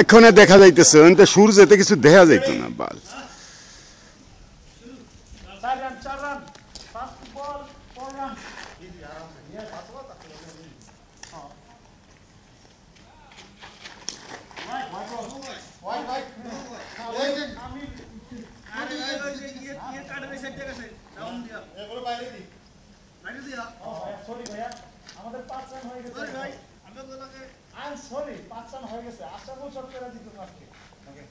এক্ষণে দেখা যাইতেছে সূর্যতে কিছু দেখা যাইত না বাল আমাদের 5 রান হয়ে গেছে ভাই আমরা বলাকে আই এম সরি 5 রান হয়ে গেছে আশরাফুল সরকার জিতল আজকে ওকে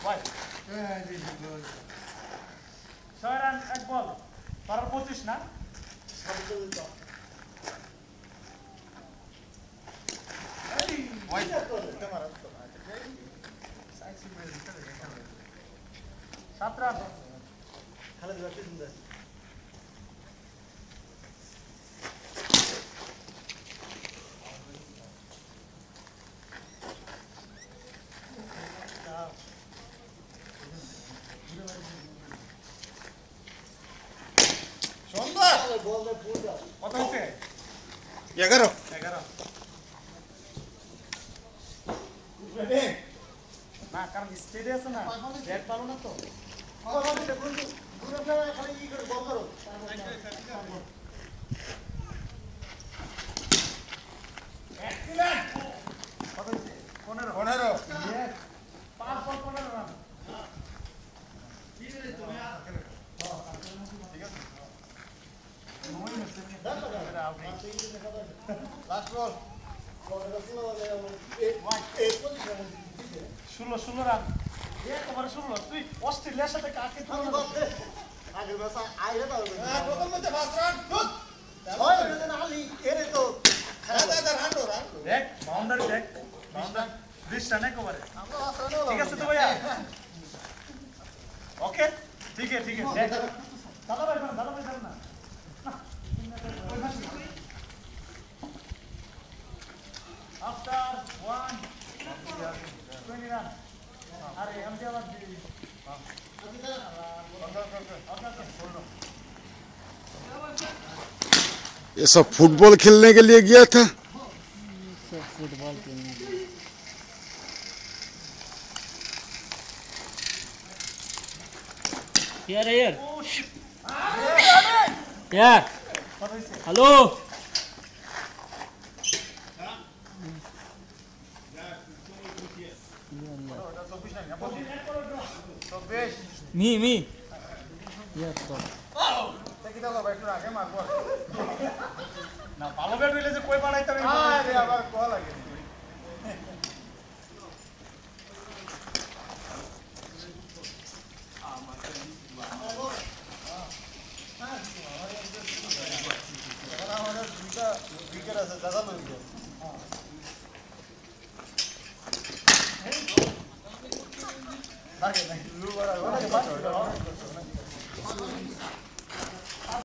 ভাই 6 রান 1 বল 25 না এই ভাই ক্যামেরা 7 রান খালেদ ভাই সুন্দর কত হচ্ছে 11 না কারণ স্টেডে আছে না ব্যাট পালো না তো খালি ই করে বল করো 15 5 বল 15 রান লাস্ট বল 16 রান একেবারে 16 তুই অস্ট্রেলিয়ার সাথে কাকে তুলনা আগের ম্যাচে আইরে দাও প্রথম ম্যাচে 5 রান শুট হয় না আলি এরে তো দেখ বাউন্ডারি দেখ বাউন্ডারি 20 রান একেবারে ঠিক আছে তো ভাইয়া ওকে ঠিক আছে দেখ দাদা ভাই না after 20 run अरे हम क्या बात दी ये सब फुटबॉल खेलने के लिए गया था फुटबॉल खेलने के लिए यार हेलो मी yes sir না ভালো ব্যাট হইলে যে কই বাড়াইতে হবে আরে আবার কল লাগে উইকেট আছে দাদা লইছে থাকে না লু বড়